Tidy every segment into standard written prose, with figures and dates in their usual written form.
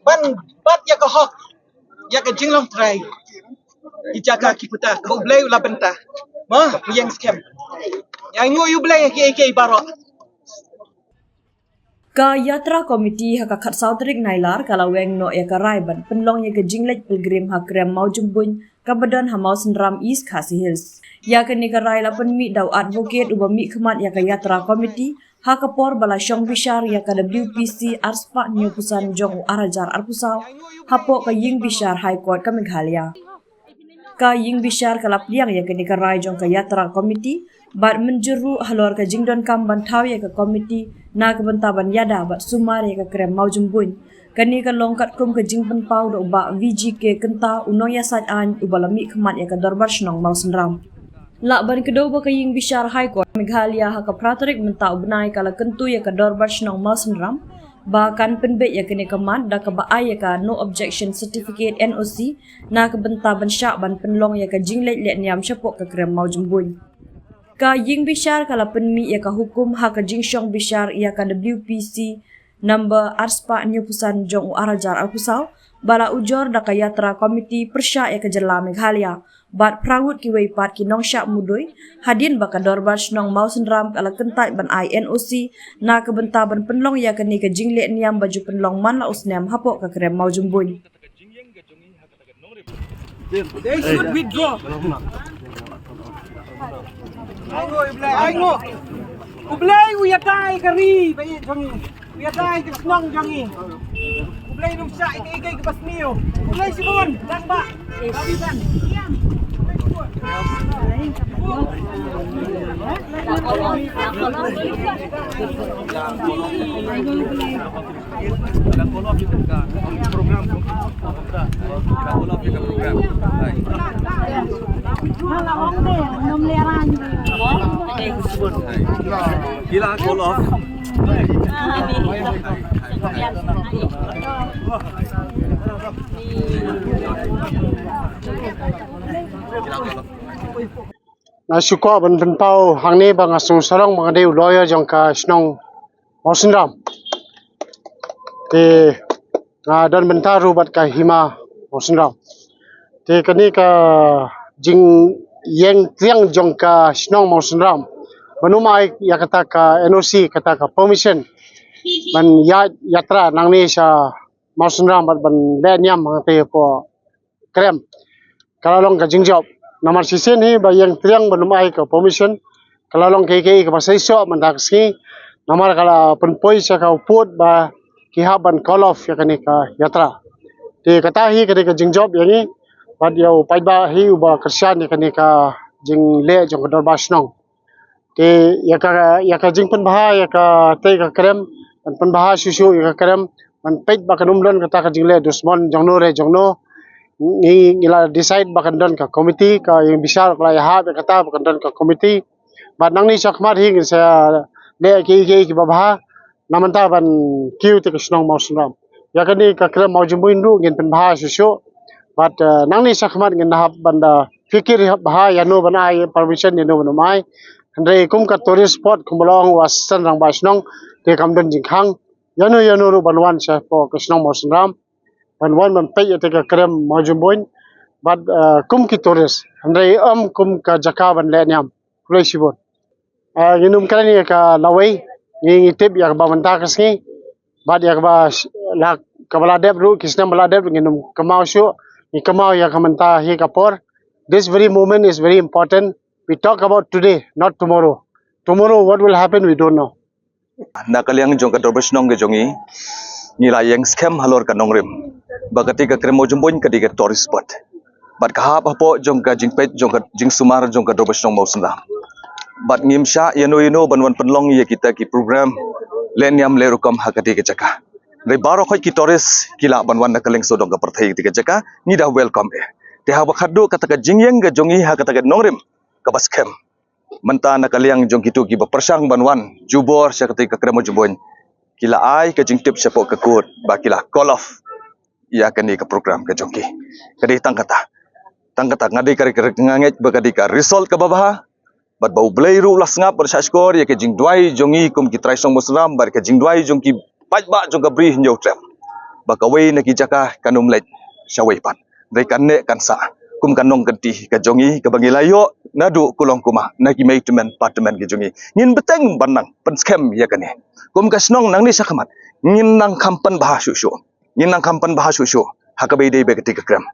ban bat ya ka hok ya ka jinglong trai dijaga kiputa kau blay la benta ma yang scam yang you blay ke barok Ka yatra komiti haka khat sautrik nailar kala weng no ya ka raiban penlong ya ka jinglek pilgrim hakrem mau jumbun ka badan ha mau senram East Khasi Hills ya ka ni ka rai la penmi daw advocate uba mi khmat ya ka yatra komiti haka por bala syong bishar ya ka WPC arspa new pusan jong arajar arpusau hapo ka ying bishar high court ka Meghalaya ka ying bishar kala pliang ya ka ni ka rai jong ka yatra komiti bat menjeru halor ka jingdon kam bantaw ya ka komiti na ka bantaban yada bat sumar ya ka krem mau jumbun kani ka longkat kum ka jingpan pau do ba VGK kenta uno ya sat an ubalami khmat ya ka dorbar shnong mau senram la ban kedo ba ka ying bishar high court Meghalaya ha ka pratorik menta ubnai kala kentu ya ka dorbar shnong mau senram ba kan penbe ya kini kemat da ka ba ya ka no objection certificate NOC na ka bantaban syak ban penlong ya ka jinglek let niam syapok ka krem mau jumbun ka ying bishar kala penmi ya ka hukum ha ka jingshong bishar ya ka WPC number arspa new pusan jong arajar alpusau bala ujor da ka yatra komiti persya ya ka jela Meghalaya bat prawut ki wei pat ki nong syak mudoi hadin ba ka dorbar shnong mau senram kala kentai ban NOC na ka bentaban penlong ya ka ni ka jingle niam baju penlong man la usnem hapok ka krem mau jumbun they should withdraw Aingo. Ublay uya tay kari bayi jangi. Uya tay kisnong jangi. Ublay nung sya ikay kabas niyo. Ublay sibon dan ba. Kabisan. Gila call off. Na syukur ban pau hang ni bang asung sarong bang deu lawyer jong ka snong Mosinram te dan bentaru bat ka hima Mosinram te kani ka jing yang tiang jong ka snong Mosinram banumai ya kata ka NOC kata ka permission ban yatra nang ni sa Mosinram bat ban le nyam te po krem kalau long ka jingjob nomor sisen hi ba yang triang banumai ka permission kalau long ke ka pasai so mandak ski nomor kala penpoi sa ka uput ba kihaban call off ya kani ka yatra te kata hi kani ka jingjob yani ba diau pai ba hi uba kersian ya kani ka jing le jong ka dorba snong te ya ka jing pen baha ya ka te ka krem pen baha susu ya ka krem man peit ba kanumlon kata ka jing le dusmon jongno re jongno ni ila decide bakan don ka committee ka yang besar kala ya kata bakan don ka committee ba nang ni sakmat hi sa le ki babha namanta ban kiu te snong mau snong ya kani ka krem mau jumbuin du ngin pen baha susu but nang ni sakmat ngin hab banda fikir baha ya no bana ai permission ya no mai andre kum ka tourist spot kumlong wasan rang ba snong te kam don jingkhang ya no ru banwan sa po ka snong mau snong ban man pay ya te ka krem mau jumbuin but kum ki tourist andre kum ka jaka ban le nyam kulai sibot ginum kala ni ka lawai ni tip ya ba manta kasni bad ya ba la kabala deb ru kisna bala deb ginum kamau shu ni kamau ya kamanta hi kapor this very moment is very important we talk about today not tomorrow what will happen we don't know Nakaliang jong ka dorbes nong ge jongi nila yang scam halor ka nongrim bagati ka kremo jumboin ka diga tourist spot bat ka hap hapo jong ka jingpet jong ka jing sumar jong ka dorbes nong mau senda bat ngimsha yano banwan penlong ya kita ki program lenyam lerukam hakati ke jaka re baro khoi ki tourist kila banwan nakaleng sodong ka perthai ti ke jaka ni da welcome te ha bakhadu kata ka jingyeng ga jongi ha kata ka nongrim ka baskem menta nakaliang jong kitu ki persang banwan jubor sya kata ka kremo jumboin kila ai ka jingtip sya po ka kut ba kila call off ya kani ka program ka jongki kadi tangkata ngadi kari nganget bagadi ka result ka babaha bat bau blai ru las ngap ber skor ya ke jing duai jongi kum ki trai song musram bar ke jing duai jong ki paj ba jong ka bri hinjau trap bakawai na kijaka kanum lek syawai pan dai kan ne kan sa kum kan nong genti ka jongi ka bangilayo nadu kulong kuma na ki maintenance department ki jongi ngin beteng banang pen scam ya kan kum ka snong nang ni sakamat ngin nang kampan bahasyu syu ngin nang kampan bahasyu syu hakabai dei be ketika kram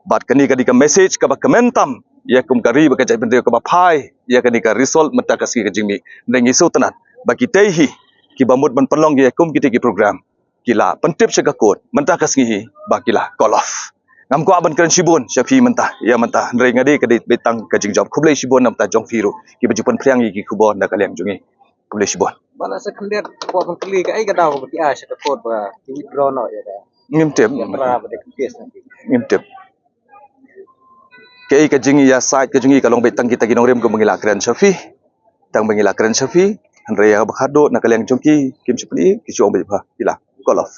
bat kani ka dika message ka ba kementam ya kum kari ba ka jai bende ka ba phai ya kani ka result mata ka ski ka jingmi deng isu tanat bagi tehi ki bamut ban pelong ya kum kita ki program kila pentip segakut mentah kasngihi bakila call off ngam ko aban keren sibun syafi mentah ya mentah ndrei ngadi kadi betang ka jingjop khublei sibun nam ta jong firu ki bajupan priang ki khubon da kaliang jungi khublei sibun Bala sa kandidat po pang kli ka ay gadaw ba ti asya ka code ba ti withdraw no ya da. ngimtep Ya para ba de case nanti. ngimtep kei ka jingi ya site ka jungi kalong betang kita ginorem ko mangila keren syafi tang mangila keren syafi ndrei ya bakhado na kaliang jongki kim sepni ki chong be ba kila call off